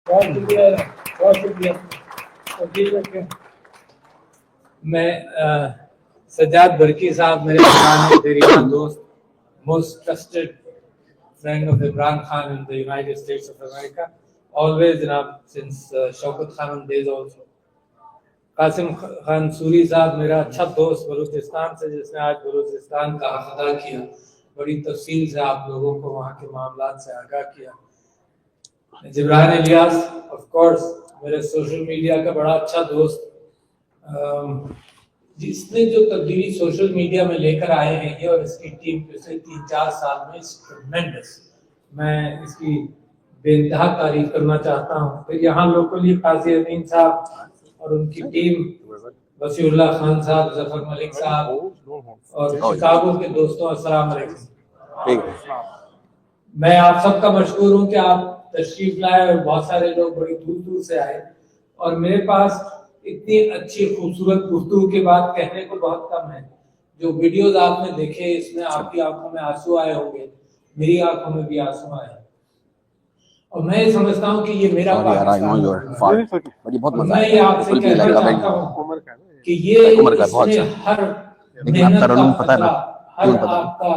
بہت شکریہ، بہت شکریہ. میں سجاد برکی صاحب میرے پرانے دیرینہ دوست, most trusted friend of Imran Khan in the United States of America, always جناب since شوکت خانم days also. Qasim Khan sorry صاحب میرا اچھا دوست بلوچستان سے, جس نے آج بلوچستان کا حق ادا کیا, بڑی تفصیل سے آپ لوگوں کو وہاں کے معاملات سے آگاہ کیا. جبران الیاس آف کورس میرے سوشل میڈیا کا بڑا اچھا دوست, جس نے جو تبدیلی سوشل میڈیا میں لے کر آئے ہیں یہ اور اس کی ٹیم پچھلے 3-4 سال میں ٹریمنڈس. میں اس کی بے انتہا تعریف کرنا چاہتا ہوں. پھر یہاں لوکلی قاضی امین صاحب اور ان کی ٹیم, وسیع اللہ خان صاحب, ظفر ملک صاحب اور شکاگو کے دوستوں, السلام علیکم. میں آپ سب کا مشکور ہوں کہ آپ تشریف لائے اور بہت سارے لوگ بڑی دور دور سے آئے, اور میرے پاس اتنی اچھی خوبصورت گفتگو کے بعد کہنے کو بہت کم ہے. جو ویڈیوز آپ نے دیکھے اس میں آپ کی آنکھوں میں آنسو آئے ہوں گے, میری آنکھوں میں بھی آنسو آئے, اور میں یہ سمجھتا ہوں کہ یہ میرا پاکستان ہے. میں یہ آپ سے کہنا چاہتا ہوں کہ یہ اس میں ہر محنت کا خطرہ, ہر آپ کا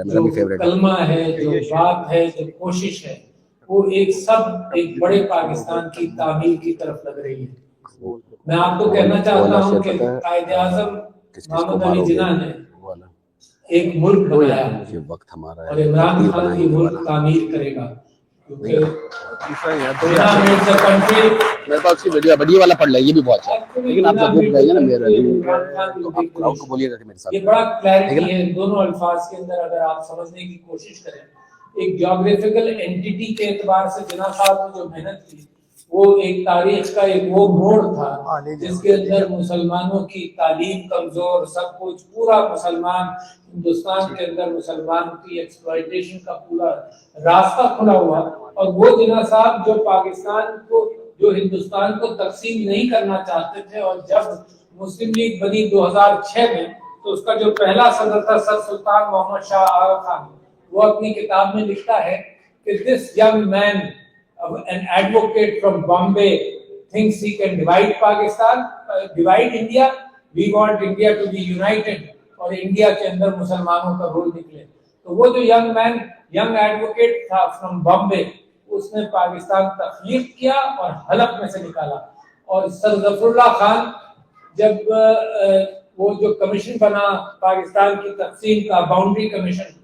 جو کلمہ ہے, جو بات ہے, جو کوشش ہے, وہ ایک سب ایک بڑے پاکستان کی تعمیر کی طرف لگ رہی ہے. میں آپ کو کہنا چاہتا ہوں کہ قائد اعظم محمد علی جناح نے ایک ملک بنایا اور عمران خان یہ ملک تعمیر کرے گا. میرے پاس اس کی ویڈیو والا پڑھ لے, یہ بھی بہت اچھا ہے, لیکن آپ جب بک گئے نا میرے آپ کو بولیے گا کہ میرے ساتھ یہ بڑا کلیئرٹی ہے دونوں الفاظ کے اندر. اگر آپ سمجھنے کی کوشش کریں, ایک جیوگرافیکل اینٹیٹی کے اعتبار سے جناح صاحب نے جو محنت کی وہ ایک تاریخ کا ایک وہ موڑ تھا جس کے اندر مسلمانوں کی تعلیم کمزور, سب کچھ پورا مسلمان ہندوستان کے اندر مسلمان کی ایکسپلائٹیشن کا پورا راستہ کھلا ہوا. اور وہ جناح صاحب جو پاکستان کو, جو ہندوستان کو تقسیم نہیں کرنا چاہتے تھے, اور جب مسلم لیگ بنی 2006 میں تو اس کا جو پہلا صدر تھا سر سلطان محمد شاہ آغا خان, وہ اپنی کتاب میں لکھتا ہے کہ this young man, an advocate from Bombay, thinks he can divide Pakistan, divide India. We want India to be united اور انڈیا کے اندر مسلمانوں کا رول نکلے. تو وہ جو ینگ ایڈوکیٹ تھا فرام بامبے, اس نے پاکستان تخلیق کیا اور حلب میں سے نکالا. اور سر ظفر اللہ خان جب وہ جو کمیشن بنا پاکستان کی تقسیم کا, باؤنڈری کمیشن,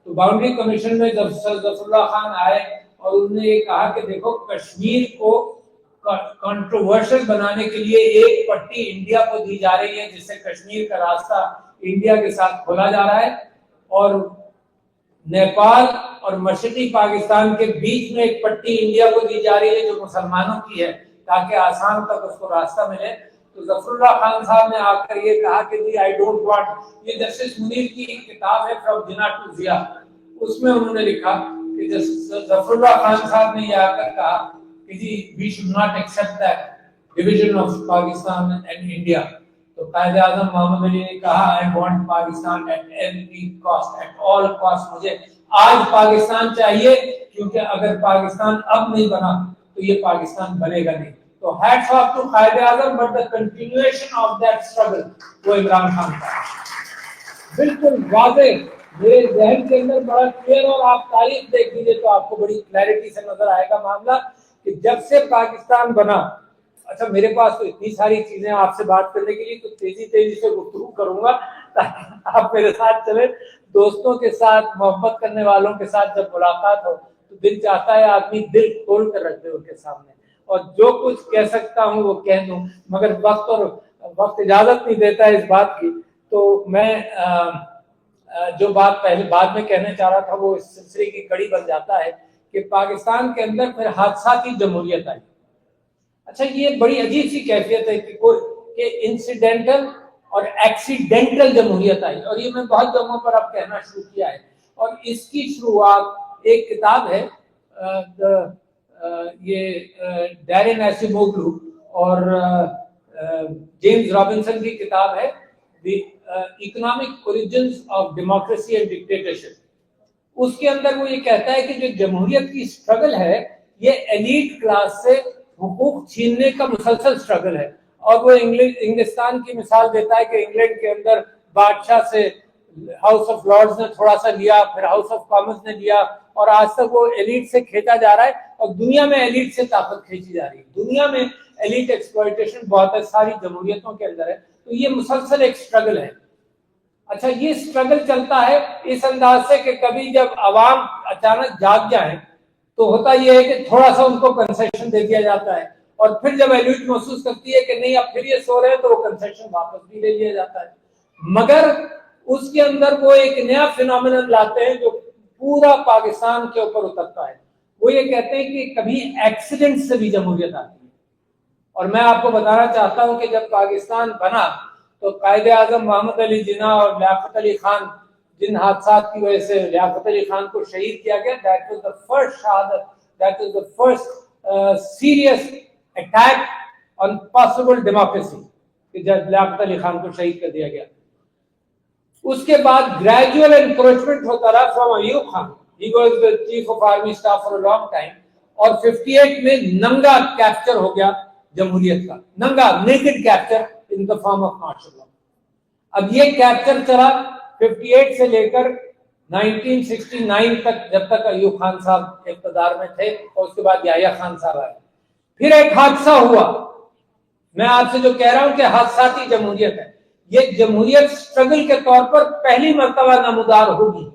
تو باؤنڈری کمیشن میں جب سر ظفر اللہ خان آئے اور انہوں نے یہ کہا کہ دیکھو کشمیر کو کنٹروورشل بنانے کے لیے ایک پٹی انڈیا کو دی جا رہی ہے جس سے کشمیر کا راستہ انڈیا کے ساتھ کھولا جا رہا ہے, اور نیپال اور مشرقی پاکستان کے بیچ میں ایک پٹی انڈیا کو دی جا رہی ہے جو مسلمانوں کی ہے تاکہ آسام تک اس کو راستہ ملے. تو ظفر اللہ خان صاحب نے آ کر یہ کہا کہ جی آئی ڈونٹ وانٹ, یہ جسٹس منیر کی کتاب ہے فرام جناح ٹو ضیاء, اس میں انہوں نے لکھا کہ ظفر اللہ خان صاحب نے یہ آ کر کہا کہ جی we should not accept that division of Pakistan and India. تو قائد اعظم محمد علی نے کہا I want Pakistan at every cost, at all cost. مجھے آج پاکستان چاہیے, کیونکہ اگر پاکستان اب نہیں بنا تو یہ پاکستان بنے گا نہیں. تو hats of two Quaid Azam, but the continuation of that struggle وہ عمران خان کا بالکل واضح میرے ذہن کے اندر بڑا کلیئر, اور آپ تاریخ دیکھ لیجیے تو آپ کو بڑی کلیئرٹی سے نظر آئے گا معاملہ کہ جب سے پاکستان بنا. اچھا میرے پاس تو اتنی ساری چیزیں آپ سے بات کرنے کے لیے, تو تیزی سے گفتگو کروں گا تاکہ آپ میرے ساتھ چلیں. دوستوں کے ساتھ, محبت کرنے والوں کے ساتھ جب ملاقات ہو تو دل چاہتا ہے آدمی دل کھول کر رکھ دے ان کے سامنے, اور جو کچھ کہہ سکتا ہوں وہ کہہ دوں, مگر وقت اجازت نہیں دیتا ہے اس بات کی. تو میں جو بات پہلے بعد میں کہنے چاہ رہا تھا وہ اس سلسلے کی کڑی بن جاتا ہے کہ پاکستان کے اندر پھر حادثاتی جمہوریت آئی. اچھا یہ بڑی عجیب سی کیفیت ہے کہ انسیڈنٹل اور ایکسیڈنٹل جمہوریت آئی, اور یہ میں بہت جگہوں پر اب کہنا شروع کیا ہے. اور اس کی شروعات ایک کتاب ہے, یہ ڈیرن ایسیموگلو اور جیمز رابنسن کی کتاب ہے the economic origins of democracy and dictatorship. اس کے اندر وہ یہ کہتا ہے کہ جو جمہوریت کی اسٹرگل ہے یہ ایلیٹ کلاس سے حقوق چھیننے کا مسلسل سٹرگل ہے. اور وہ انگلستان کی مثال دیتا ہے کہ انگلینڈ کے اندر بادشاہ سے ہاؤس آف لارڈز نے تھوڑا سا لیا, پھر ہاؤس آف کامنز نے لیا, اور آج تک وہ ایلیٹ سے کھینچا جا رہا ہے, اور دنیا میں ایلیٹ سے طاقت کھینچی جا رہی ہے. دنیا میں ایلیٹ ایکسپلائٹیشن بہت ہے, ساری جمہوریتوں کے اندر ہے. تو یہ مسلسل ایک سٹرگل ہے. اچھا, یہ سٹرگل چلتا ہے اس انداز سے کہ کبھی جب عوام اچانک جاگ جائیں تو ہوتا یہ ہے کہ تھوڑا سا ان کو کنسیشن دے دیا جاتا ہے, اور پھر جب ایلیٹ محسوس کرتی ہے کہ نہیں اب پھر یہ سو رہے ہیں تو وہ کنسیشن واپس بھی لے لیا جاتا ہے. مگر اس کے اندر وہ ایک نیا فینومینن لاتے ہیں جو پورا پاکستان کے اوپر اترتا ہے. وہ یہ کہتے ہیں کہ کبھی ایکسیڈنٹ سے بھی جمہوریت آتی ہے. اور میں آپ کو بتانا چاہتا ہوں کہ جب پاکستان بنا تو قائد اعظم محمد علی جناح اور لیاقت علی خان, جن حادثات کی وجہ سے لیاقت علی خان کو شہید کیا گیا, that was the first شہادت, that was the first serious attack on possible democracy, کہ جب لیاقت علی خان کو شہید کر دیا گیا. اس کے بعد گریجوئل انکروچمنٹ ہوتا رہا from Ayub Khan. He was the chief of army staff for a long time. اور 58 میں ننگا کیپچر ہو گیا جمہوریت کا, ننگا naked capture in the form of martial law. اب یہ کیپچر چلا 58 سے لے کر 1969 تک, جب تک ایوب خان صاحب اقتدار میں تھے, اور اس کے بعد یحییٰ خان صاحب آئے. پھر ایک حادثہ ہوا. میں آپ سے جو کہہ رہا ہوں کہ حادثاتی جمہوریت ہے, یہ جمہوریت سٹرگل کے طور پر پہلی مرتبہ نمودار ہوگی.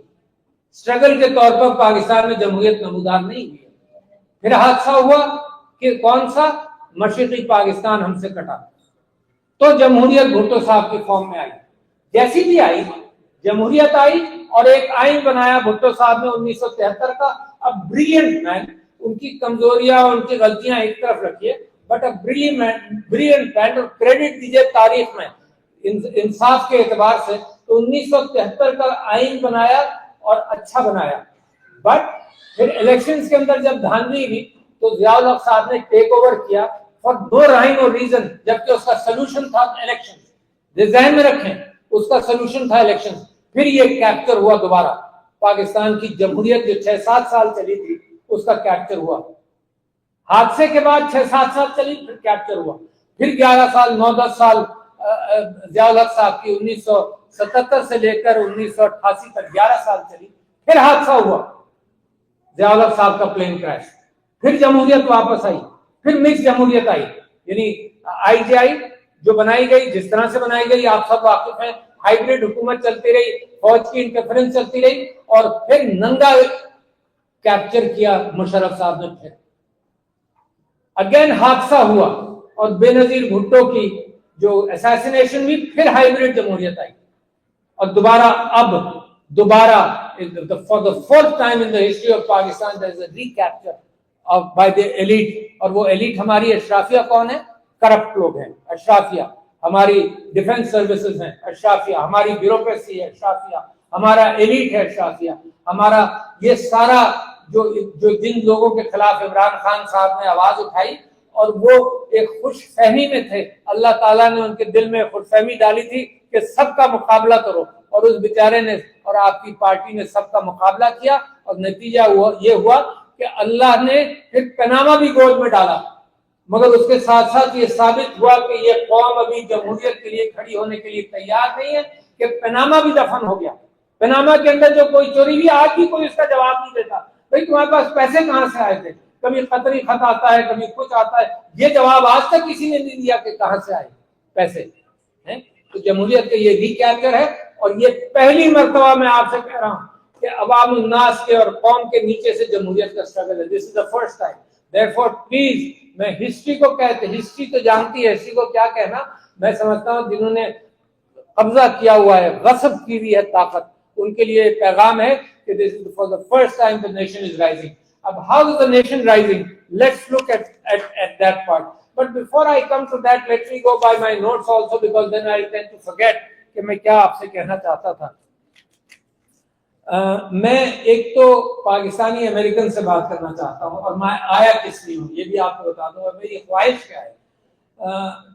سٹرگل کے طور پر پاکستان میں جمہوریت نمودار نہیں ہوئی. پھر حادثہ ہوا کہ کون سا, مشرقی پاکستان ہم سے کٹا, تو جمہوریت بھٹو صاحب کی فارم میں آئی. جیسی بھی آئی جمہوریت آئی, اور ایک آئین بنایا بھٹو صاحب نے 1973 کا. اب بریلینٹ مین, ان کی کمزوریاں اور ان کی غلطیاں ایک طرف رکھیے, بٹ بریلینٹ مین, اور کریڈٹ دیجیے تاریخ میں انصاف کے اعتبار سے, تو 1973 کا آئین بنایا اور اچھا بنایا. بٹ پھر الیکشنز کے اندر جب دھاندلی ہوئی تو ضیاء الحق صاحب نے ٹیک اوور کیا فار نو رائم اور ریزن, جبکہ اس کا سلوشن تھا الیکشن. ذہن میں رکھیں, اس کا سلوشن تھا الیکشن. پھر یہ کیپچر ہوا دوبارہ, پاکستان کی جمہوریت جو 6-7 سال چلی تھی اس کا کیپچر ہوا. حادثے کے بعد 6-7 سال چلی, پھر کیپچر ہوا. پھر 11 سال 9-10 سال ضیاء الحق صاحب کی 1977 سے لے کر 1988 تک 11 سال چلی. پھر حادثہ ہوا, ضیاء الحق صاحب کا پلین کریش. پھر جمہوریت واپس آئی, پھر مکس جمہوریت آئی. یعنی آئی جی آئی جو بنائی گئی, جس طرح سے بنائی گئی آپ سب واقف ہیں, ہائیبریڈ حکومت چلتی رہی, فوج کی انٹرفیرنس چلتی رہی, اور پھر ننگا کیپچر کیا مشرف صاحب نے. پھر اگین حادثہ ہوا, اور بے نظیر بھٹو کی جو اسیسینیشن ہوئی, پھر ہائیبریڈ جمہوریت آئی. اور دوبارہ for the fourth time in the history of Pakistan there is a recapture by the elite. اور وہ ایلیٹ ہماری اشرافیہ کون ہے؟ کرپٹ لوگ ہیں اشرافیہ. ہماری ڈیفنس سروسز ہیں اشرافیہ, ہماری بیوروکریسی ہے اشرافیہ, ہمارا ایلیٹ ہے اشرافیہ. ہمارا یہ سارا جو جن لوگوں کے خلاف عمران خان صاحب نے آواز اٹھائی, اور وہ ایک خوش فہمی میں تھے, اللہ تعالیٰ نے ان کے دل میں خوش فہمی ڈالی تھی کہ سب کا مقابلہ کرو, اور اس بیچارے نے اور آپ کی پارٹی نے سب کا مقابلہ کیا, اور نتیجہ یہ ہوا کہ اللہ نے پھر پناما بھی گود میں ڈالا. مگر اس کے ساتھ ساتھ یہ ثابت ہوا کہ یہ قوم ابھی جمہوریت کے لیے کھڑی ہونے کے لیے تیار نہیں ہے, کہ پناما بھی دفن ہو گیا. پناما کے اندر جو کوئی چوری ہوئی, آج بھی کوئی اس کا جواب نہیں دیتا. بھائی تمہارے پاس پیسے کہاں سے آئے تھے؟ کبھی قطری خط آتا ہے, کبھی کچھ آتا ہے, یہ جواب آج تک کسی نے نہیں دیا کہ کہاں سے آئے پیسے. تو جمہوریت کا یہ ریکیپچر ہے, اور یہ پہلی مرتبہ میں آپ سے کہہ رہا ہوں کہ عوام الناس کے اور قوم کے نیچے سے جمہوریت کا سٹرگل ہے. This is the first time. Therefore, please, میں ہسٹری کو کہتے, ہسٹری تو جانتی ہے, ہسٹری کو کیا کہنا. میں سمجھتا ہوں جنہوں نے قبضہ کیا ہوا ہے, غصب کی ہوئی ہے طاقت, ان کے لیے پیغام ہے کہ this is for the first time the nation is rising. اب how is the nation rising? Let's look at that part. But before I come to that, let me go by my notes also, because then I tend to forget کہ میں کیا آپ سے کہنا چاہتا تھا. میں ایک تو پاکستانی امریکن سے بات کرنا چاہتا ہوں, اور میں آیا کس لیے ہوں یہ بھی آپ کو بتا دوں, اور میری خواہش کیا ہے.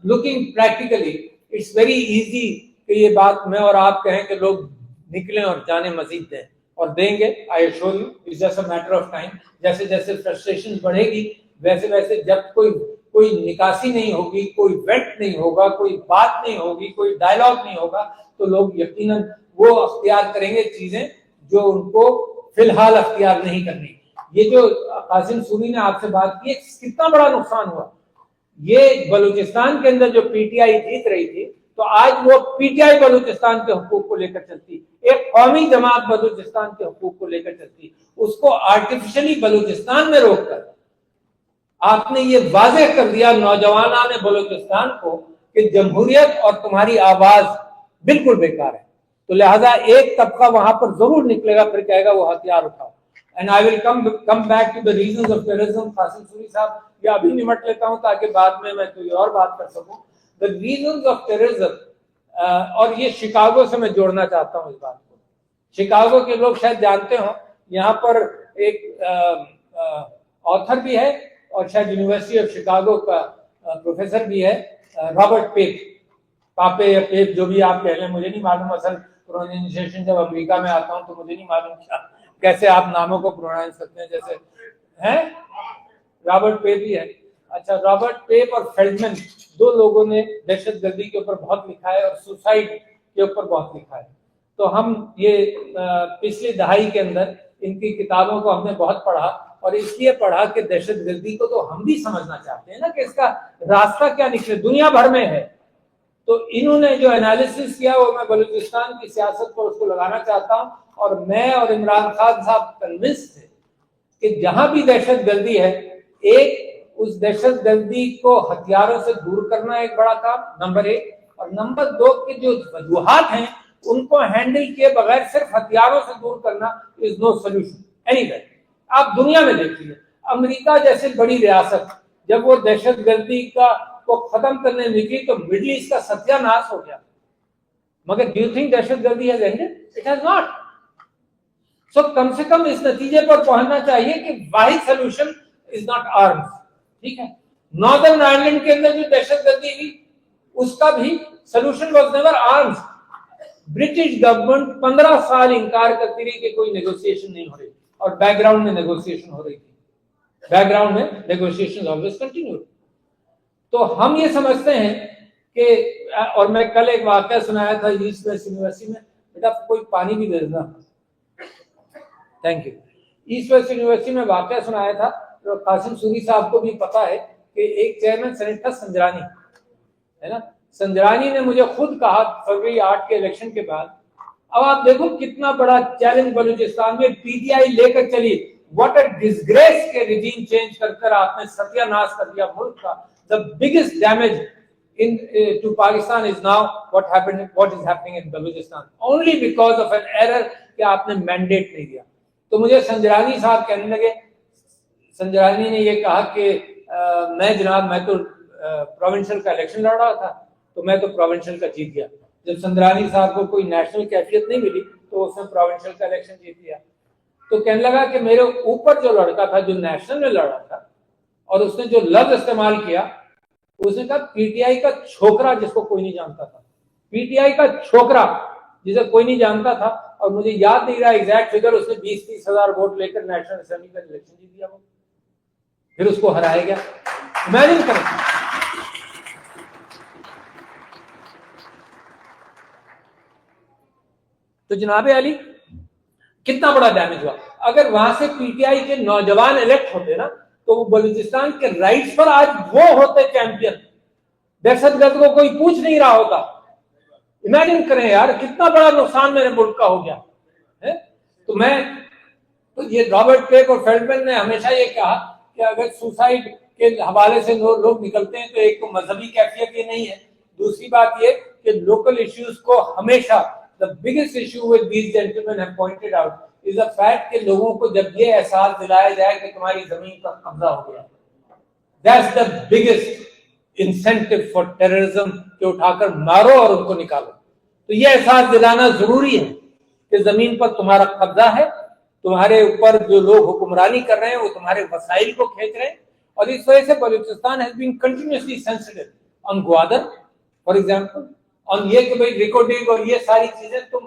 Looking practically it's very easy کہ یہ بات میں اور آپ کہیں کہ لوگ نکلیں اور جانے مزید دیں, اور دیں گے. I assure you it's just a matter of time. جیسے جیسے فرسٹریشن بڑھے گی ویسے ویسے جب کوئی نکاسی نہیں ہوگی, کوئی ویٹ نہیں ہوگا, کوئی بات نہیں ہوگی, کوئی ڈائلاگ نہیں ہوگا, تو لوگ یقیناً وہ اختیار کریں گے چیزیں جو ان کو فی الحال اختیار نہیں کرنی. یہ جو قاسم سوری نے آپ سے بات کی, کتنا بڑا نقصان ہوا. یہ بلوچستان کے اندر جو پی ٹی آئی جیت رہی تھی, تو آج وہ پی ٹی آئی بلوچستان کے حقوق کو لے کر چلتی, ایک قومی جماعت بلوچستان کے حقوق کو لے کر چلتی. اس کو آرٹیفیشلی بلوچستان میں روک کر آپ نے یہ واضح کر دیا نوجوانان بلوچستان کو کہ جمہوریت اور تمہاری آواز بالکل بیکار ہے. تو لہذا ایک طبقہ وہاں پر ضرور نکلے گا, پھر کہے گا وہ ہتھیار اٹھاؤ. And I will come back to the reasons of terrorism. Qasim sorry صاحب, یہ ابھی نمٹ لیتا ہوں تاکہ بعد میں کوئی اور بات کر سکوں. The reasons of terrorism, اور یہ شکاگو سے میں جوڑنا چاہتا ہوں اس بات کو. شکاگو کے لوگ شاید جانتے ہوں, یہاں پر ایک آتھر بھی ہے اور شاید یونیورسٹی آف شکاگو کا پروفیسر بھی ہے, رابرٹ پیپ. پاپے یا پیپ جو بھی آپ کہہ لیں, مجھے نہیں معلوم. اصل پروننسیشن جب امریکہ میں آتا ہوں تو مجھے نہیں معلوم کیسے آپ ناموں کو پروناؤنس کرتے ہیں. جیسے ہیں رابرٹ پیپ ہی ہے. اچھا, رابرٹ پیپ اور فیلڈمن دو لوگوں نے دہشت گردی کے اوپر بہت لکھا ہے اور سوسائڈ کے اوپر بہت لکھا ہے. تو ہم یہ پچھلی دہائی کے اندر ان کی کتابوں کو ہم نے بہت پڑھا, اور اس لیے پڑھا کہ دہشت گردی کو تو ہم بھی سمجھنا چاہتے ہیں نا کہ اس کا راستہ کیا نکلے, دنیا بھر میں ہے. تو انہوں نے جو انالیسس کیا وہ میں بلوچستان کی سیاست پر اس کو لگانا چاہتا ہوں. اور میں اور عمران خان صاحب کنونس تھے کہ جہاں بھی دہشت گردی ہے, ایک اس دہشت گردی کو ہتھیاروں سے دور کرنا ایک بڑا کام, نمبر ایک. اور نمبر دو کے جو وجوہات ہیں ان کو ہینڈل کیے بغیر صرف ہتھیاروں سے دور کرنا از نو سولوشن اینی وے. آپ دنیا میں دیکھیے, امریکہ جیسے بڑی ریاست جب وہ دہشت گردی کو ختم کرنے نکلی تو مڈل ایسٹ کا ستیہ ناش ہو گیا. مگر ڈو یو تھنک دہشت گردی has ended? It has not. So کم سے کم اس نتیجے پر پہنچنا چاہیے کہ واحد سولوشن از ناٹ آرمز. ٹھیک ہے, ناردرن آئرلینڈ کے اندر جو دہشت گردی ہوئی اس کا بھی solution was never arms. British government 15 سال انکار کرتی رہی کہ کوئی نیگوسیشن نہیں ہو رہی, اور بیک گراؤنڈ میں نیگوسیشن ہو رہی تھی. بیک گراؤنڈ میں نیگوسیشن آلویز کنٹینیو. تو ہم یہ سمجھتے ہیں کہ, اور میں کل ایک واقعہ سنایا تھا ایسٹ ویسٹ یونیورسٹی میں, بیٹا کوئی پانی بھی دے دینا, thank you. East west university میں واقعہ سنایا تھا, قاسم سوری صاحب کو بھی پتا ہے کہ ایک چیئرمین سینٹ تھا سنجرانی, ہے نا. سنجرانی نے مجھے خود کہا فروری 8 کے الیکشن کے بعد, اب آپ دیکھو کتنا بڑا چیلنج بلوچستان میں پی ٹی آئی لے کر چلی, واٹ اے ڈسگریس کے ریجیم چینج کر کر آپ نے ستیہ ناش کر دیا ملک کا. The biggest damage to Pakistan is now what is happening in Balochistan, only because of an error کہ آپ نے مینڈیٹ نہیں دیا. تو مجھے سنجرانی صاحب کہنے لگے, سنجرانی نے یہ کہا کہ میں جناب میں تو پروونشل کا الیکشن لڑ رہا تھا, تو میں تو پروونشل کا جیت گیا. جب سنجرانی صاحب کو کوئی نیشنل کیفیت نہیں ملی تو اس نے پروونشل کا الیکشن جیت لیا. تو کہنے لگا کہ میرے اوپر جو لڑکا تھا جو نیشنل میں لڑ رہا تھا, اور اس نے جو لفظ استعمال کیا, اس نے کہا پی ٹی آئی کا چھوکرا جس کو کوئی نہیں جانتا تھا, پی ٹی آئی کا چھوکرا جسے کوئی نہیں جانتا تھا. اور مجھے یاد نہیں رہا ایگزیکٹ فگر, اس نے 20-30 ہزار ووٹ لے کر نیشنل اسمبلی کا الیکشن جیت دیا, وہ پھر اس کو ہرایا گیا. امیجن کریں. تو جناب علی کتنا بڑا ڈیمیج ہوا. اگر وہاں سے پی ٹی آئی کے نوجوان الیکٹ ہوتے نا تو وہ بلوچستان کے رائٹس پر آج وہ ہوتے چیمپئن, دہشت گرد کو کوئی پوچھ نہیں رہا ہوتا. امیجن کریں یار کتنا بڑا نقصان میرے ملک کا ہو گیا. تو یہ رابرٹ پیک اور فیلڈمن نے ہمیشہ یہ کہا کہ اگر سوسائڈ کے حوالے سے لوگ نکلتے ہیں تو ایک تو مذہبی کیفیت یہ نہیں ہے, دوسری بات یہ کہ لوکل ایشوز کو ہمیشہ the biggest issue with these gentlemen have pointed out is the fact کہ لوگوں کو جب یہ احساس دلایا جائے کہ تمہاری زمین پر قبضہ ہو گیا, that's the biggest incentive for terrorism کہ اٹھا کر مارو اور ان کو نکالو. تو یہ احساس دلانا ضروری ہے کہ زمین پر تمہارا قبضہ ہے, تمہارے اوپر جو لوگ حکمرانی کر رہے ہیں وہ تمہارے وسائل کو کھینچ رہے ہیں. اور اس وجہ سے Balochistan has been continuously sensitive on Gwadar for example, اور یہ کہ بھائی ریکارڈنگ اور یہ ساری چیزیں تم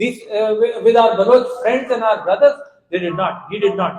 with our Baloch friends and our brothers. They did not, he did not.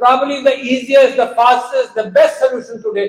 probably the easiest, the fastest, the best solution today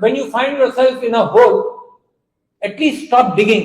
when you find yourself in a hole, at least stop digging।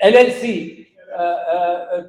LLC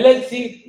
LLC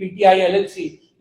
PTI LLC,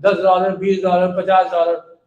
$10, $20, $50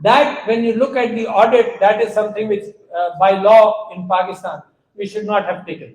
That when you look at the audit, that is something which by law in Pakistan we should not have taken.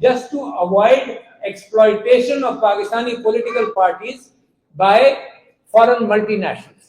just to avoid exploitation of Pakistani political parties by foreign multinationals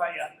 FIR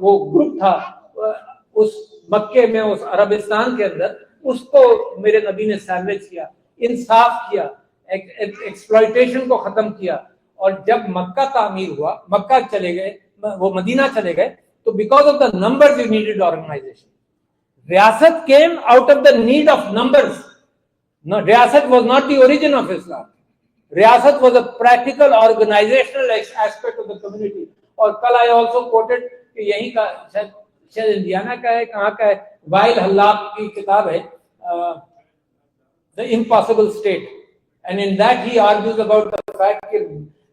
وہ group تھا اس مکے میں، اس عربستان کے اندر، اس کو میرے نبی نے سیلویج کیا، انصاف کیا، ایکسپلائٹیشن کو ختم کیا. اور جب مکہ تعمیر ہوا، مکہ چلے گئے، وہ مدینہ چلے گئے، تو because of the numbers you needed organization. ریاست came out of the need of numbers. No, ریاست was not the origin of Islam. ریاست was a practical organizational aspect of the community. اور کل I also quoted کہ یہیں کا شاید Indiana کا ہے، کہاں کا ہے، وائل حلاق کی کتاب ہے The Impossible State, and in that he argues about the fact کہ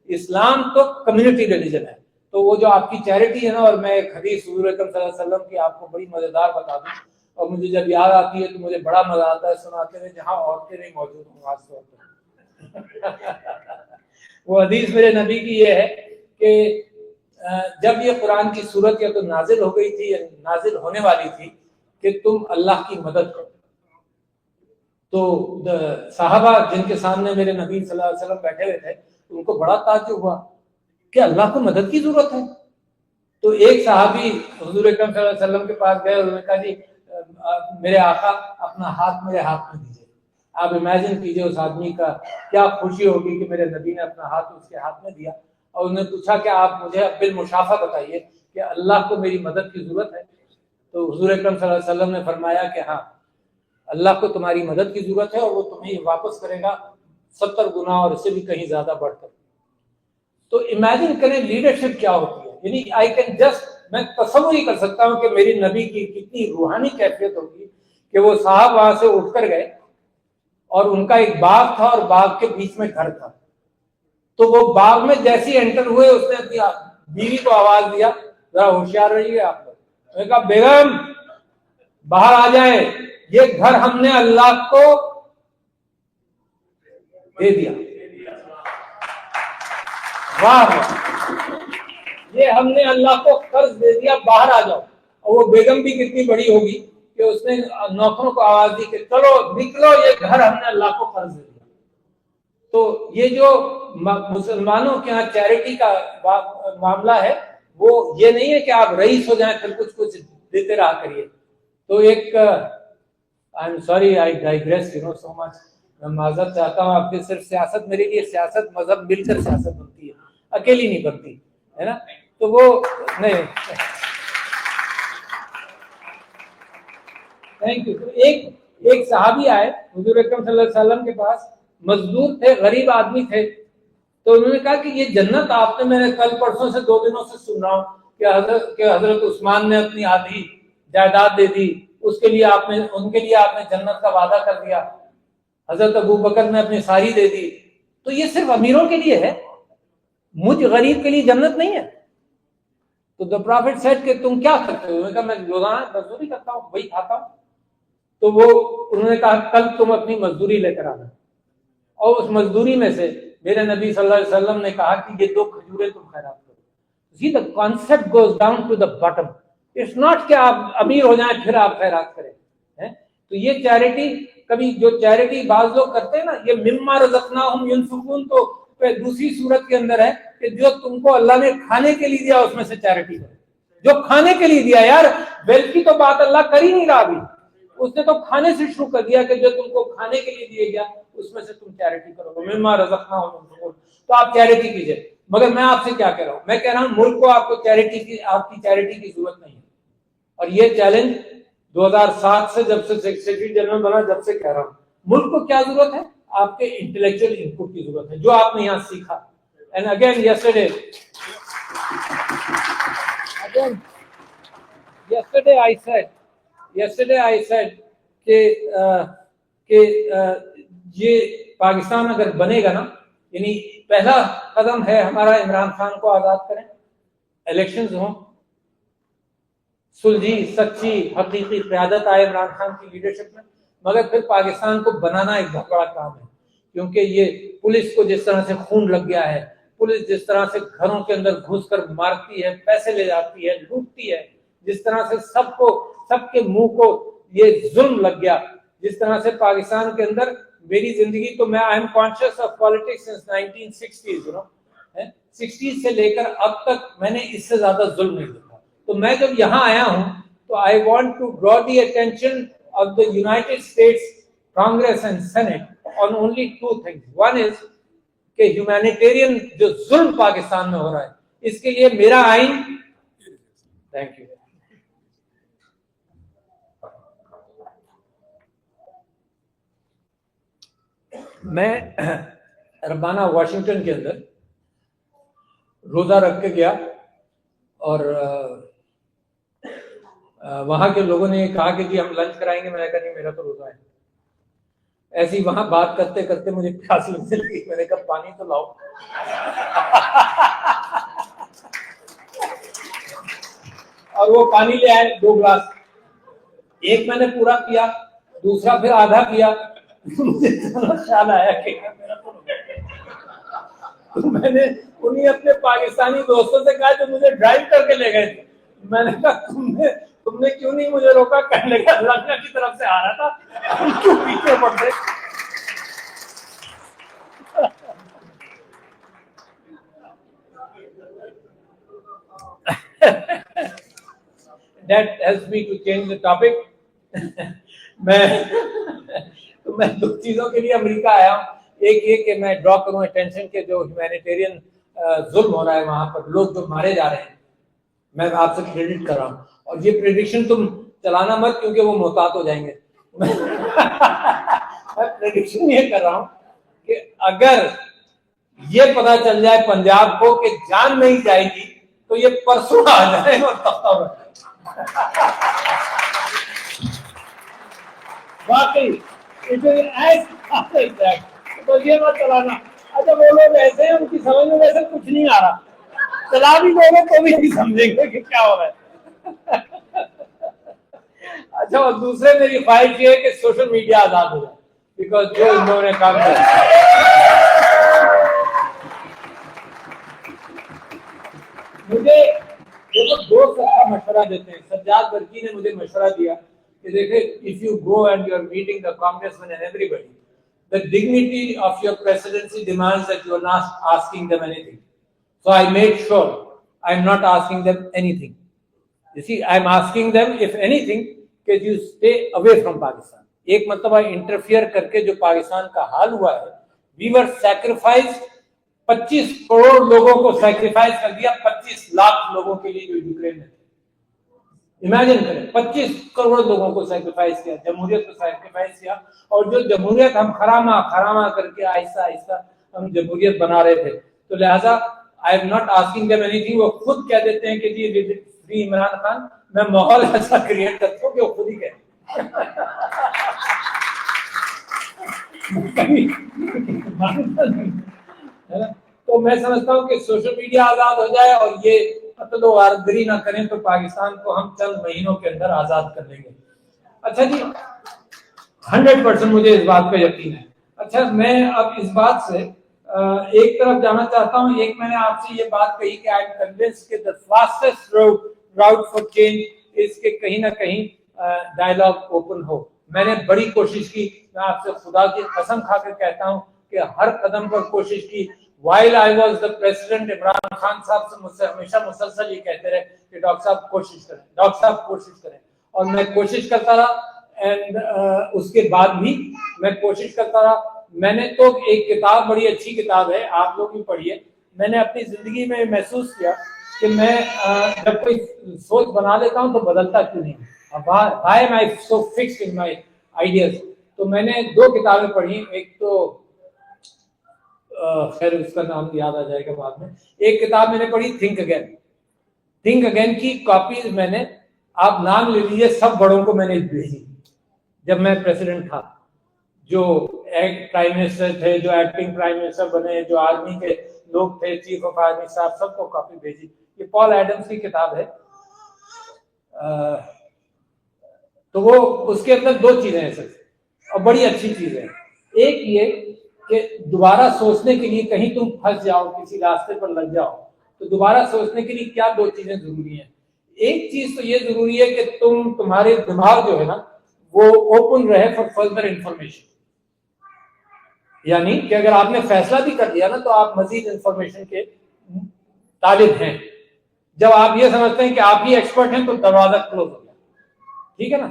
اسلام تو کمیونٹی ریلیجن ہے. تو وہ جو آپ کی چیریٹی ہے نا، اور میں ایک حدیث حضور اکرم صلی اللہ علیہ وسلم کی آپ کو بڑی مزیدار بتا دوں، اور مجھے جب یاد آتی ہے تو مجھے بڑا مزہ آتا ہے سناتے ہوئے، جہاں عورتیں نہیں موجود ہوں خاص طور پر. وہ حدیث میرے نبی کی یہ ہے کہ جب یہ قرآن کی صورت یا تو نازل ہو گئی تھی یا نازل ہونے والی تھی کہ تم اللہ کی مدد کرو، تو صحابہ جن کے سامنے میرے نبی صلی اللہ علیہ وسلم بیٹھے ہوئے تھے، ان کو بڑا تعجب ہوا کہ اللہ کو مدد کی ضرورت ہے. تو ایک صحابی حضور اکرم صلی اللہ علیہ وسلم کے پاس گئے اور انہوں نے کہا جی میرے آقا اپنا ہاتھ میرے ہاتھ میں دیجیے. آپ امیجن کیجئے اس آدمی کا کیا خوشی ہوگی کہ میرے نبی نے اپنا ہاتھ اس کے ہاتھ میں دیا. اور انہوں نے پوچھا کہ آپ مجھے بالمشافہ بتائیے کہ اللہ کو میری مدد کی ضرورت ہے. تو حضور اکرم صلی اللہ علیہ وسلم نے فرمایا کہ ہاں، اللہ کو تمہاری مدد کی ضرورت ہے، اور وہ تمہیں واپس کرے گا 70 گنا اور اس سے بھی کہیں زیادہ بڑھ کر. تو امیجن کریں لیڈرشپ کیا ہوتی ہے. یعنی آئی کین جسٹ، میں تصور ہی کر سکتا ہوں کہ میری نبی کی کتنی روحانی کیفیت ہوگی کہ وہ صاحب وہاں سے اٹھ کر گئے، اور ان کا ایک باغ تھا اور باغ کے بیچ میں گھر تھا. تو وہ باغ میں جیسے انٹر ہوئے، اس نے اپنی بیوی کو آواز دیا ذرا ہوشیار رہیے آپ لوگ. میں نے کہا بیگم باہر آ جائیں، یہ گھر ہم نے اللہ کو دے دیا. واہ، یہ ہم نے اللہ کو قرض دے دیا، باہر آ جاؤ. اور وہ بیگم بھی کتنی بڑی ہوگی کہ اس نے نوکروں کو آواز دی کہ چلو نکلو، یہ گھر ہم نے اللہ کو قرض دے دیا. تو یہ جو مسلمانوں کے یہاں چیریٹی کا معاملہ ہے، وہ یہ نہیں ہے کہ آپ رئیس ہو جائیں پھر کچھ دیتے رہا کریے. تو ایک آئی ایم سوری آئی ڈائیگریس سو مچ، میں معذرت چاہتا ہوں آپ کے. صرف سیاست، میرے لیے سیاست مذہب مل کر سیاست بنتی ہے، اکیلی نہیں بنتی ہے نا. تو وہ نہیں، تھینک یو. ایک صحابی آئے حضور اکرم صلی اللہ علیہ وسلم کے پاس، مزدور تھے، غریب آدمی تھے. تو انہوں نے کہا کہ یہ جنت آپ نے، میں نے کل پرسوں سے 2 دنوں سے سن رہا ہوں کہ حضرت عثمان نے اپنی آدھی جائیداد دے دی، اس کے لیے ان کے لیے آپ نے جنت کا وعدہ کر دیا. حضرت ابو بکر نے اپنی ساری دے دی. تو یہ صرف امیروں کے لیے ہے، مجھ غریب کے لیے جنت نہیں ہے. تو the prophet said کہ تم کیا کرتے ہو؟ انہوں نے کہا میں روزانہ مزدوری کرتا ہوں، وہی کھاتا ہوں. تو انہوں نے کہا کل تم اپنی مزدوری لے کر آنا. اور اس مزدوری میں سے میرے نبی صلی اللہ علیہ وسلم نے کہا کہ یہ 2 کھجوریں تم خیرات کرو. See, the concept goes down to the bottom. It's not کہ آپ امیر ہو جائیں پھر آپ خیرات کریں. تو یہ چیریٹی، کبھی جو چیریٹی بعض لوگ کرتے ہیں نا، یہ مما رزقناہم ینفقون، تو دوسری صورت کے اندر ہے کہ جو تم کو اللہ نے کھانے کے لیے دیا اس میں سے چیریٹی کرو. جو کھانے کے لیے دیا، یار ویلتھ کی تو بات اللہ کر ہی نہیں رہا ابھی، اس نے تو کھانے سے شروع کر دیا کہ جو تم کو کھانے کے لیے دیا گیا اس میں سے تم چیریٹی کرو. مما رزقناہم ینفقون. تو آپ چیریٹی کیجئے. مگر میں آپ سے کیا کہہ رہا ہوں؟ میں کہہ رہا ہوں ملک کو آپ کی چیریٹی کی ضرورت نہیں ہے. اور یہ چیلنج 2007 سے جب سے سیکریٹری جنرل بنا جب سے کہہ رہا ہوں، ملک کو کیا ضرورت ہے؟ آپ کے انٹلیکچوئل انپٹ کی ضرورت ہے، جو آپ نے یہاں سیکھا. And again yesterday I said کہ یہ پاکستان اگر بنے گا نا، یعنی پہلا قدم ہے ہمارا عمران خان کو آزاد کریں، الیکشنز ہوں، سلجھی سچی حقیقی قیادت آئے عمران خان کی لیڈرشپ میں. مگر پھر پاکستان کو بنانا ایک بہت بڑا کام ہے، کیونکہ یہ پولیس کو جس طرح سے خون لگ گیا ہے، پولیس جس طرح سے گھروں کے اندر گھس کر مارتی ہے، پیسے لے جاتی ہے، لوٹتی ہے، جس طرح سے سب کے منہ کو یہ ظلم لگ گیا، جس طرح سے پاکستان کے اندر میری زندگی تو میں I am conscious of politics since 1960s 60 سے لے کر اب تک میں نے اس سے زیادہ ظلم نہیں دیکھا. تو میں جب یہاں آیا ہوں تو I want to draw the attention of the United States Congress and Senate on only 2 things. One is کہ ہیومینیٹیرین جو ظلم پاکستان میں ہو رہا ہے اس کے لیے میرا آئین. Thank you. میں ربانہ واشنگٹن کے اندر روزہ رکھ کے گیا اور وہاں کے لوگوں نے کہا کہ جی ہم لنچ کرائیں گے. میں نے کہا نہیں میرا تو روزہ ہے. ایسی وہاں بات کرتے کرتے مجھے پیاس لگنے لگی. میں نے کہا پانی تو لاؤ. اور وہ پانی لے آئے 2 گلاس. ایک میں نے پورا پیا, دوسرا پھر آدھا پیا. مجھے خیال آیا کہ میں نے انہیں اپنے پاکستانی دوستوں سے کہا جو مجھے ڈرائیو کر کے لے گئے تھے, میں نے کہا تم نے کیوں نہیں مجھے روکا. کہنے لگا اللہ کی طرف سے آ رہا تھا, ہم کیوں پیچھے پڑتے. That helps me to change the topic. میں 2 چیزوں کے لیے امریکہ آیا ہوں. ایک یہ کہ میں ڈرا کروں اٹینشن کے جو ہیومینیٹیرین ظلم ہو رہا ہے وہاں پر, لوگ جو مارے جا رہے ہیں. میں آپ سے کریڈٹ کر رہا ہوں. اور یہ پریڈکشن تم چلانا مت کیونکہ وہ محتاط ہو جائیں گے. میں پریڈکشن یہ کر رہا ہوں کہ اگر یہ پتا چل جائے پنجاب کو کہ جان نہیں جائے گی تو یہ پرسوں آ جائے اور تختہ میں. واقعی تو یہ مت چلانا. اچھا وہ لوگ ایسے ہیں ان کی سمجھ میں ویسے کچھ نہیں آ رہا, چلا بھی لوگوں کو بھی نہیں سمجھیں گے کہ کیا ہو رہا ہے. اچھا اور دوسرے میری خواہش یہ ہے کہ سوشل میڈیا آزاد ہو جائے, بیکاز جو انہوں نے کام کیا. مجھے دوست کا مشورہ دیتے ہیں. سجاد برقی نے مجھے مشورہ دیا کہ دیکھیں if you go and you are meeting the congressman and everybody, the dignity of your presidency demands that you are not asking them anything. So I made sure I am not asking them anything. You see, I am asking them if anything that you stay away from Pakistan. ایک مرتبہ interfere کر کے جو پاکستان کا حال ہوا ہے, we were sacrificed. 25 crore لوگوں کو سیکریفائز کر دیا 25 لاکھ لوگوں کے لیے جو یوکرین میں تھے. امیجن کریں 25 کروڑ لوگوں کو سیکریفائز کیا, جمہوریت کو سیکریفائز کیا. اور جو جمہوریت ہم خراما کر کے آہستہ آہستہ ہم جمہوریت بنا رہے تھے. تو لہٰذا I am not asking them any thing. وہ خود کہہ دیتے ہیں کہ جی فری عمران خان. میں ماحول ایسا کریٹ کرتا ہوں کہ وہ خود ہی کہتے تو میں سمجھتا ہوں کہ سوشل میڈیا آزاد ہو جائے اور یہ قتل و غارتگری نہ کریں تو پاکستان کو ہم چند مہینوں کے اندر آزاد کر لیں گے. اچھا جی 100% مجھے اس بات پہ یقین ہے. اچھا میں اب اس بات سے ایک طرف جانا چاہتا ہوں. ایک میں نے آپ سے یہ بات کہی کہ آئی ایم کنوینسڈ کہ the fastest route for change is کہ کہیں نہ کہیں ڈائلاگ اوپن ہو. میں نے بڑی کوشش کی. میں آپ سے خدا کی قسم کھا کر کہتا ہوں کہ ہر قدم پر کوشش کی. While I was the president, Imran Khan صاحب سے مجھ سے ہمیشہ مسلسل یہ کہتے رہے کہ ڈاکٹر صاحب کوشش کریں, ڈاکٹر صاحب کوشش کریں. اور میں کوشش کرتا رہا. اینڈ اس کے بعد بھی میں کوشش کرتا رہا. میں نے تو ایک کتاب, بڑی اچھی کتاب ہے, آپ لوگ بھی پڑھیے. میں نے اپنی زندگی میں محسوس کیا کہ میں جب کوئی سوچ بنا لیتا ہوں تو بدلتا کیوں نہیں. Why am I so fixed in my ideas? تو میں نے 2 کتابیں پڑھی. ایک تو خیر اس کا نام یاد آ جائے گا بعد میں. ایک کتاب میں نے پڑھی تھنک اگین. تھنک اگین کی کاپیز میں نے, آپ نام لے لیجیے, سب بڑوں کو میں نے بھیجی جب میں پریزیڈنٹ تھا. جو پرائم منسٹر تھے, جو ایکٹنگ پرائم منسٹر بنے, جو آرمی کے لوگ تھے, چیف آف آرمی صاحب, سب کو کاپی بھیجی. یہ پال ایڈمز کی کتاب ہے. تو وہ اس کے اندر 2 چیزیں ہیں سر, اور بڑی اچھی چیز ہے. ایک یہ کہ دوبارہ سوچنے کے لیے کہیں تم پھنس جاؤ, کسی راستے پر لگ جاؤ, تو دوبارہ سوچنے کے لیے کیا 2 چیزیں ضروری ہیں. ایک چیز تو یہ ضروری ہے کہ تمہارے دماغ جو ہے نا وہ اوپن رہے فار فردر انفارمیشن. یعنی کہ اگر آپ نے فیصلہ بھی کر لیا نا تو آپ مزید انفارمیشن کے طالب ہیں. جب آپ یہ سمجھتے ہیں کہ آپ ہی ایکسپرٹ ہیں تو دروازہ کلوز ہو گیا. ٹھیک ہے نا.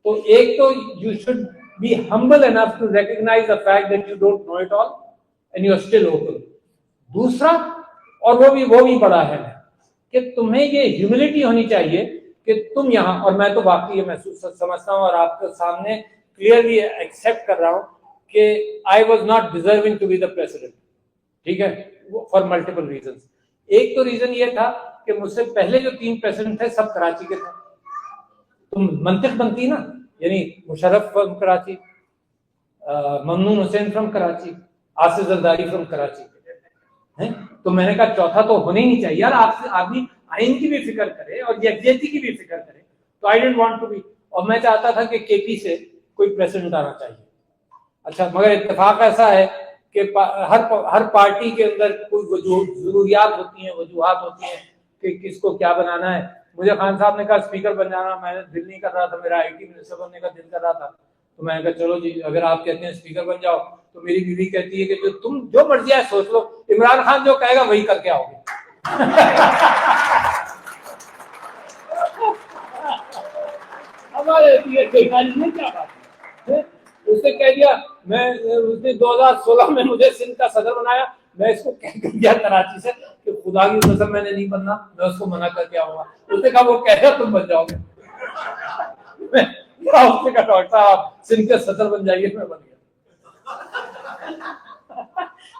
تو ایک تو you should be humble enough to recognise the fact that you don't know it all and you are still open. دوسرا, اور وہ بھی بڑا ہے کہ تمہیں یہ ہیوملٹی ہونی چاہیے کہ تم یہاں, اور میں تو واقعی یہ محسوس سمجھتا ہوں اور آپ کے سامنے کلیئرلی ایکسیپٹ کر رہا ہوں کہ I was not deserving to be the president. ٹھیک ہے, فار ملٹیپل ریزنس. ایک تو ریزن یہ تھا کہ مجھ سے پہلے جو 3 پریزیڈنٹ تھے سب کراچی کے تھے. تم منطق بنتی نا, یعنی Musharraf from Karachi, Mamnoon Hussain from Karachi, Asif Zardari from Karachi. تو میں نے کہا چوتھا تو ہونا ہی نہیں چاہیے یار, آپ سے آدمی آئین کی بھی فکر کرے اور یکجہتی کی بھی فکر کرے. تو I don't want to be, اور میں چاہتا تھا کہ کے پی سے کوئی پریزیڈنٹ آنا چاہیے. اچھا, مگر اتفاق ایسا ہے کہ ہر پارٹی کے اندر کوئی ضروریات ہوتی ہیں, وجوہات ہوتی ہیں کہ کس کو کیا بنانا ہے. مجھے خان صاحب نے کہا اسپیکر بن جانا, میں دل نہیں کر رہا تھا, میرا آئی ٹی منسٹر بننے کا دل کر رہا تھا. تو میں نے کہا چلو جی اگر آپ کہتے ہیں اسپیکر بن جاؤ. تو میری بیوی کہتی ہے کہ تم جو مرضی ہے سوچ لو, عمران خان جو کہے گا وہی کر کے آؤ گے. ہمارے کیا بات ہے, اس نے کہہ دیا, میں اس نے 2016 میں مجھے سندھ کا صدر بنایا, میں اس کو کہہ دیا کراچی سے کہ خدا کی قسم میں نے نہیں بننا, میں اس کو منع کر کے آؤں گا. اس نے کہا وہ کہہ رہا تم بن جاؤ گے. ڈاکٹر صاحب سندھ کے صدر بن جائیے, میں بن گیا.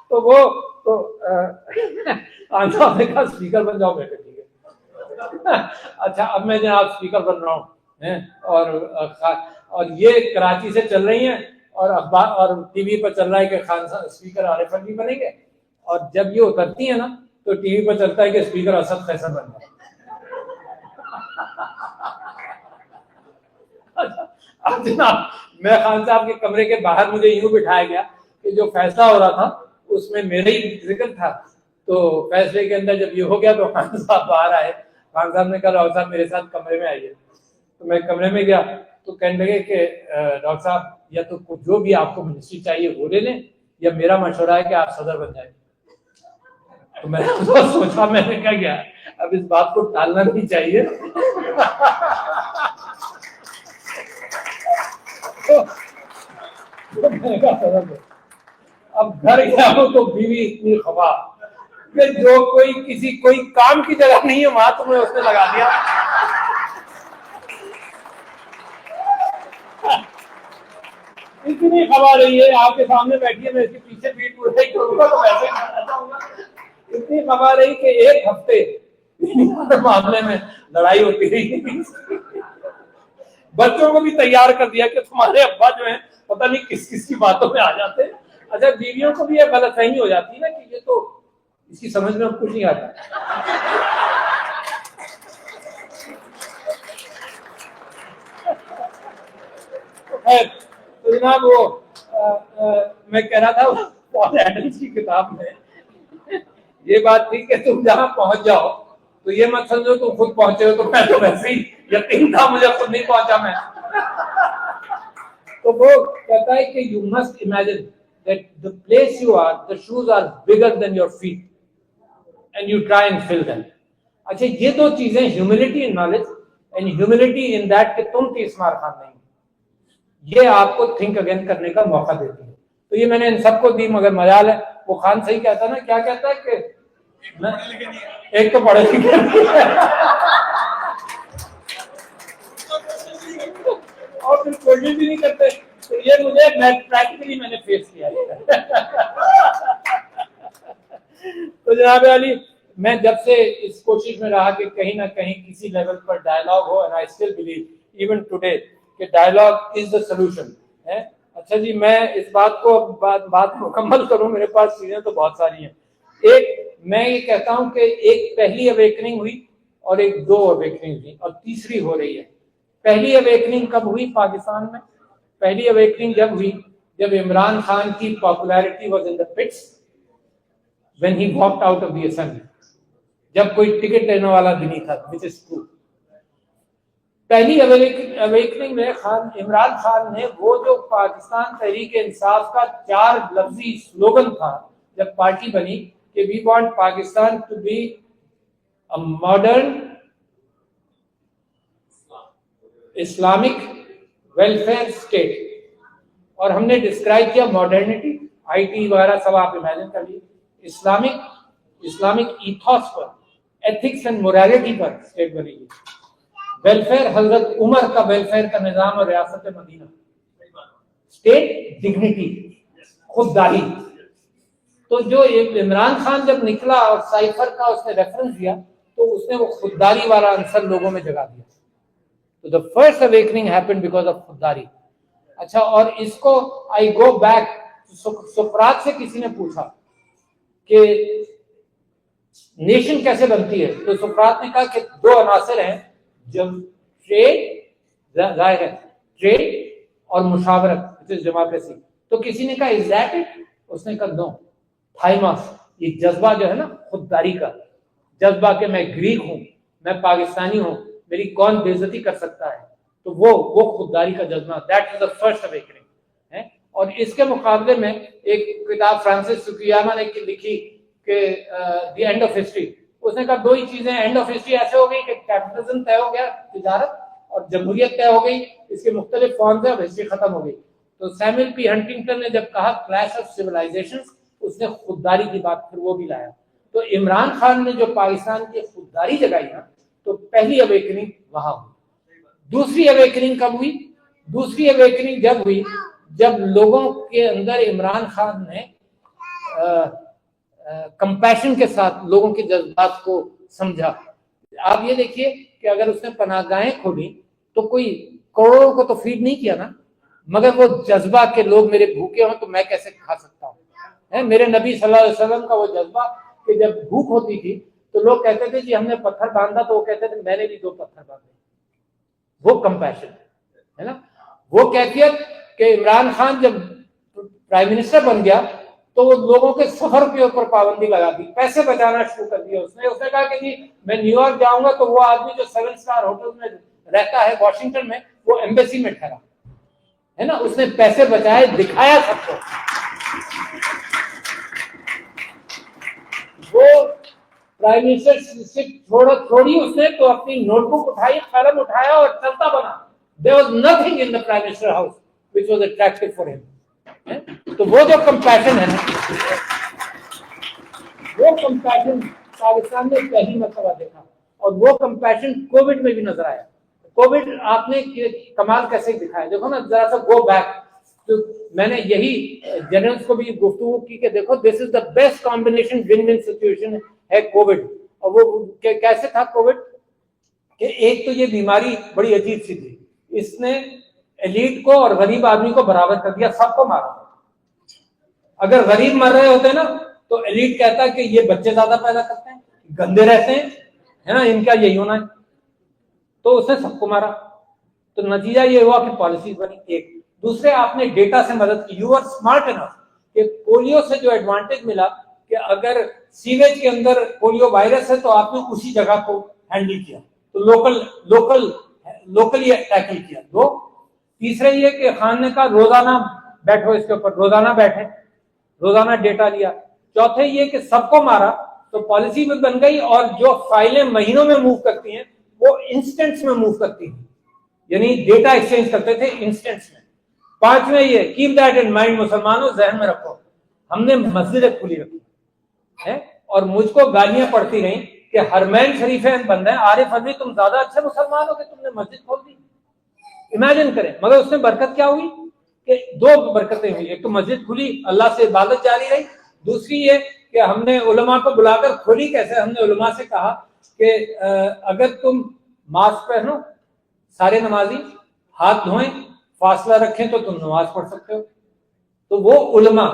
تو وہ خان صاحب نے کہا اسپیکر بن جاؤ. میں ٹھیک ہے. اچھا, اب میں جناب اسپیکر بن رہا ہوں, اور یہ کراچی سے چل رہی ہیں, اور اخبار اور ٹی وی پر چل رہا ہے کہ خان صاحب اسپیکر عارف علی بنیں گے, اور جب یہ اترتی ہیں نا تو ٹی وی پر چلتا ہے کہ اسپیکر اسد فیصل بن گئے. اب جناب میں خان صاحب کے کمرے کے باہر مجھے یوں بٹھایا گیا کہ جو فیصلہ ہو رہا تھا اس میں میرا ہی ذکر تھا. تو فیصلے کے اندر جب یہ ہو گیا تو خان صاحب باہر آئے. خان صاحب نے کہا ڈاکٹر صاحب میرے ساتھ کمرے میں آئیے. تو میں کمرے میں گیا تو کہنے لگے کہ ڈاکٹر صاحب یا تو جو بھی آپ کو منسٹری چاہیے وہ لے لیں, یا میرا مشورہ ہے کہ آپ صدر بن جائیں. تو میں نے سوچا, میں نے کہا گیا اب اس بات کو ٹالنا نہیں چاہیے. اب گھر گیا ہوں تو بیوی اتنی خفا کہ جو کوئی کام کی جگہ نہیں ہے وہاں تمہیں اس نے لگا دیا. اتنی خبر رہی ہے آپ کے سامنے بیٹھی ہے, میں اس کے پیچھے پیٹ کروں گا تو ویسے کروں گا. اتنی خبر رہی کہ ایک ہفتے معاملے میں لڑائی ہوتی رہی. بچوں کو بھی تیار کر دیا کہ تمہارے ابا جو ہیں پتہ نہیں کس کس کی باتوں میں آ جاتے ہیں. اچھا, بیویوں کو بھی یہ غلط فہمی ہو جاتی ہے نا کہ یہ تو اس کی سمجھ میں کچھ نہیں آتا. تو جناب وہ میں کہہ رہا تھا پال ایڈمز کی کتاب میں یہ بات تھی کہ تم جہاں پہنچ جاؤ تو یہ مت سمجھو تم خود پہنچے ہو. تو میں تو ویسے ہی یقین تھا مجھے خود نہیں پہنچا میں. تو وہ کہتا ہے کہ you must imagine that the place you are, the shoes are bigger than your feet and you try and fill them. اچھا, یہ دو چیزیں humility and knowledge and humility in that کہ تم تیس مار خان نہیں, یہ آپ کو تھنک اگین کرنے کا موقع دیتی ہے. تو یہ میں نے ان سب کو دی, مگر مجال ہے وہ خان صحیح کہتا ہے نا, کیا کہتا ہے کہ ایک تو پڑھے لکھے اور پھر کوئی بھی نہیں کرتے. تو یہ مجھے پریکٹیکلی میں نے فیس کیا. تو جناب علی, میں جب سے اس کوشش میں رہا کہ کہیں نہ کہیں کسی level per dialogue who, and I still believe even today کہ ڈائلاگ از دا سولوشن. اچھا جی, میں اس بات کو بات مکمل کروں, میرے پاس چیزیں تو بہت ساری ہیں. ایک میں یہ کہتا ہوں کہ ایک پہلی اویکننگ ہوئی اور ایک دو اویکننگ ہوئی اور تیسری ہو رہی ہے. پہلی اویکننگ کب ہوئی پاکستان میں؟ پہلی اویکننگ جب ہوئی جب عمران خان کی popularity was in the pits when he walked out of the assembly, جب کوئی ٹکٹ لینے والا بھی نہیں تھا, which is true. پہلی اویکننگ میں عمران خان نے وہ جو پاکستان تحریک انصاف کا 4 لفظی سلوگن تھا جب پارٹی بنی کہ we want Pakistan to be a modern Islamic welfare state. اور ہم نے ڈسکرائب کیا ماڈرنٹی, IT وغیرہ سب آپ امیجن کر لیجیے, Islamic ethos per, ethics and morality per state بنے گی. ویلفیئر حضرت عمر کا ویلفیئر کا نظام اور ریاست مدینہ. اسٹیٹ ڈگنیٹی, خودداری. تو جو عمران خان جب نکلا اور سائفر کا اس نے ریفرنس دیا تو اس نے وہ خودداری والا عنصر لوگوں میں جگا دیا. تو the first awakening happened because of خودداری. اچھا, اور اس کو آئی گو بیک, سقراط سے کسی نے پوچھا کہ نیشن کیسے بنتی ہے, تو سقراط نے کہا کہ دو عناصر ہیں, جب ٹریڈ, ظاہر ہے ٹریڈ اور مشاورت, ڈیموکریسی. تو کسی نے کہا از دیٹ اٹ, اس نے کہا نو, تھائماس, یہ جذبہ جو ہے نا خودداری کا جذبہ کہ میں گریک ہوں, میں پاکستانی ہوں, میری کون بے عزتی کر سکتا ہے, تو وہ خودداری کا جذبہ, that is the first awakening. اور اس کے مقابلے میں ایک کتاب فرانسس فوکویاما نے لکھی کہ دی اینڈ آف ہسٹری. اس نے کہا دو ہی چیزیں, اینڈ آف ہسٹری ایسے ہو گئی کہ کیپٹلزم طے ہو گیا, تجارت, اور جمہوریت طے ہو گئی, اس کے مختلف فارمز ہیں, اب ہسٹری ختم ہو گئی. تو سیموئل پی ہنٹنگٹن نے جب کہا کلیش آف سیولائزیشنز, اس نے خودداری کی بات پھر وہ بھی لایا. تو عمران خان نے جو پاکستان کی خودداری جگائی نا, تو پہلی اویکننگ وہاں ہوئی. دوسری اویکننگ کب ہوئی؟ دوسری اویکننگ جب ہوئی جب لوگوں کے اندر عمران خان نے کمپیشن کے ساتھ لوگوں کے جذبات کو سمجھا. آپ یہ دیکھیے کہ اگر اس نے پناہ گاہیں کھولی تو کوئی کروڑوں کو تو فیڈ نہیں کیا نا, مگر وہ جذبہ کہ لوگ میرے بھوکے ہوں تو میں کیسے کھا سکتا ہوں. میرے نبی صلی اللہ علیہ وسلم کا وہ جذبہ کہ جب بھوک ہوتی تھی تو لوگ کہتے تھے جی ہم نے پتھر باندھا, تو وہ کہتے تھے میں نے بھی 2 پتھر باندھے. وہ کمپیشن ہے نا, وہ کیفیت کہ عمران خان جب پرائم منسٹر بن گیا تو وہ لوگوں کے سفر کے اوپر پابندی لگا دی, پیسے بچانا شروع کر دیا. اس نے کہا کہ جی میں نیو یارک جاؤں گا تو وہ آدمی جو 7 اسٹار ہوٹل میں رہتا ہے واشنگٹن میں, وہ ایمبیسی میں ٹھہرا ہے نا. اس نے پیسے بچائے, دکھایا سب کو. وہ پرائم منسٹر چھوڑی اس نے تو اپنی نوٹ بک اٹھائی, قلم اٹھایا اور چلتا بنا. There was nothing in the Prime Minister house which was attractive for him. تو وہ جو کمپیشن ہے نا, وہ کمپیشن پاکستان نے پہلی مرتبہ دیکھا, اور وہ کمپیشن کووڈ میں بھی نظر آیا. کووڈ آپ نے کمال کیسے دکھایا, دیکھو نا ذرا سا گو بیک. تو میں نے یہی جنرلز کو بھی گفتگو کی کہ دیکھو this is the best combination one one situation ہے کووڈ. اور وہ کیسے تھا کووڈ کہ ایک تو یہ بیماری بڑی عجیب سی تھی, اس نے ایلیٹ کو اور غریب آدمی کو برابر کر دیا, سب کو مارا. اگر غریب مر رہے ہوتے نا تو ایلیٹ کہتا کہ یہ بچے زیادہ پیدا کرتے ہیں, گندے رہتے ہیں, ہے نا, ان کا یہی ہونا ہے. تو اس نے سب کو مارا. تو نتیجہ یہ ہوا کہ پالیسیز بنی. ایک دوسرے آپ نے ڈیٹا سے مدد کی, یو آر اسمارٹ انف کہ پولیو سے جو ایڈوانٹیج ملا کہ اگر سیویج کے اندر پولیو وائرس ہے تو آپ نے اسی جگہ کو ہینڈل کیا, تو لوکلی ٹیکل کیا. 2 تیسرے یہ کہ خان نے کہا روزانہ بیٹھو اس کے اوپر, روزانہ بیٹھے, روزانہ ڈیٹا لیا. چوتھے یہ کہ سب کو مارا تو پالیسی بھی بن گئی, اور جو فائلیں مہینوں میں موو کرتی ہیں وہ انسٹنٹس میں موو کرتی ہیں, یعنی ڈیٹا ایکسچینج کرتے تھے انسٹنٹس میں. 5ویں یہ کیپ دیٹ ان مائنڈ, مسلمانوں ذہن میں رکھو ہم نے مسجدیں کھلی رکھی ہے, اور مجھ کو گالیاں پڑتی رہیں کہ حرمین شریفین بند ہیں, عارف علوی تم زیادہ اچھے مسلمان ہو کہ تم نے مسجد کھول دی. امیجن کریں. مگر اس میں برکت کیا ہوئی کہ 2 برکتیں ہوئی. ایک تو مسجد کھلی, اللہ سے عبادت جاری رہی. دوسری یہ کہ ہم نے علماء کو بلا کر کھولی کیسے, ہم نے علماء سے کہا کہ اگر تم ماسک پہنو, سارے نمازی ہاتھ دھوئیں, فاصلہ رکھیں تو تم نماز پڑھ سکتے ہو. تو وہ علماء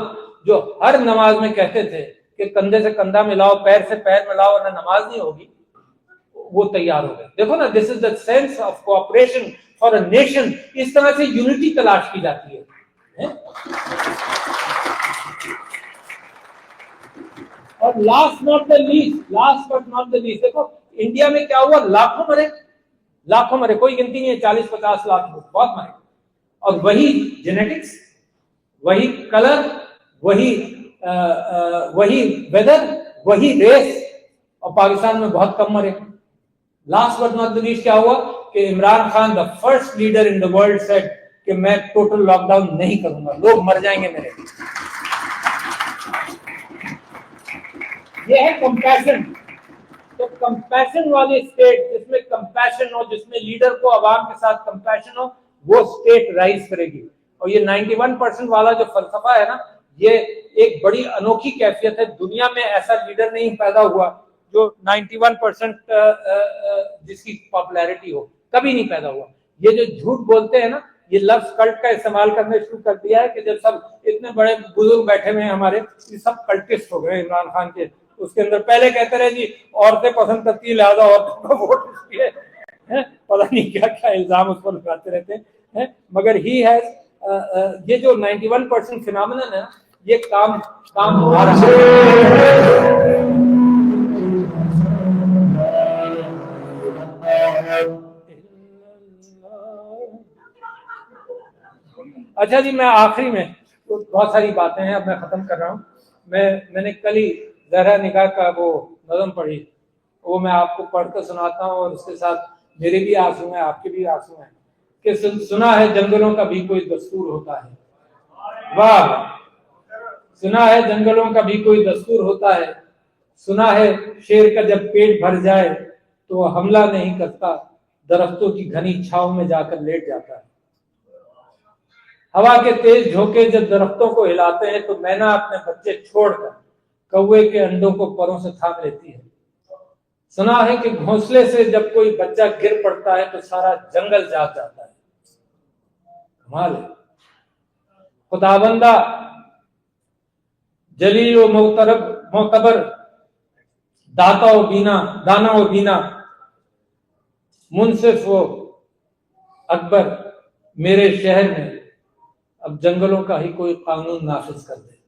جو ہر نماز میں کہتے تھے کہ کندھے سے کندھا ملاؤ, پیر سے پیر ملاؤ ورنہ نماز نہیں ہوگی, وہ تیار ہو گئے. دیکھو نا, this is the sense of cooperation for a nation. اس طرح سے یونٹی تلاش کی جاتی ہے. اور last but not the least, دیکھو انڈیا میں کیا ہوا, لاکھوں مرے, کوئی گنتی نہیں ہے, 40-50 لاکھ لوگ بہت مرے. اور وہی جینیٹکس, وہی کلر, وہی ویدر, وہی ریس, اور پاکستان میں بہت کم مرے. Last but not the least کیا ہوا کہ Imran Khan the first leader in the world said کہ میں ٹوٹل لاک ڈاؤن نہیں کروں گا, لوگ مر جائیں گے میرے. یہ ہے کمپیشن. تو کمپیشن والی اسٹیٹ جس میں کمپیشن ہو, جس میں لیڈر کو عوام کے ساتھ کمپیشن ہو, وہ اسٹیٹ رائز کرے گی. اور یہ 91% والا جو فلسفہ ہے نا, یہ ایک بڑی انوکھی کیفیت ہے. دنیا میں ایسا لیڈر نہیں پیدا ہوا جو 91% جس کی پاپولیرٹی ہو, کبھی نہیں پیدا ہوا. یہ جو جھوٹ بولتے ہیں نا, یہ لفظ کلٹ کا استعمال کرنا شروع کر دیا ہے کہ جب سب اتنے بڑے بزرگ بیٹھے ہوئے ہیں ہمارے, یہ سب کلٹسٹ ہو گئے عمران خان کے. اس کے اندر پہلے کہتے رہے جی عورتیں پسند کرتی ہیں لہٰذا عورتوں کا ووٹ اس لیے, پتہ نہیں کیا کیا الزام اس پر لگاتے رہتے ہیں. مگر ہی ہے یہ جو 91% فینامنن ہے, یہ کام آ رہا ہے. اچھا جی, میں آخری میں بہت ساری باتیں ہیں, اب میں ختم کر رہا ہوں. میں نے کل ہی زہرا نگاہ کا وہ نظم پڑھی, وہ میں آپ کو پڑھ کر سناتا ہوں, اور اس کے ساتھ میرے بھی آنسو ہیں, آپ کے بھی آنسو ہیں. کہ سنا ہے جنگلوں کا بھی کوئی دستور ہوتا ہے. واہ, سنا ہے جنگلوں کا بھی کوئی دستور ہوتا ہے. سنا ہے شیر کا جب پیٹ بھر جائے تو وہ حملہ نہیں کرتا, درختوں کی گھنی چھاؤں میں جا کر لیٹ جاتا ہے. ہوا کے تیز جھونکے جب درختوں کو ہلاتے ہیں تو مینا اپنے بچے چھوڑ کر کوے کے انڈوں کو پروں سے تھام لیتی ہے. سنا ہے کہ گھونسلے سے جب کوئی بچہ گر پڑتا ہے تو سارا جنگل جاگ جاتا ہے. کمال ہے. خداوندہ جلیل و معتبر, دانا و بینا, منصف و اکبر, میرے شہر میں اب جنگلوں کا ہی کوئی قانون نافذ کر دے.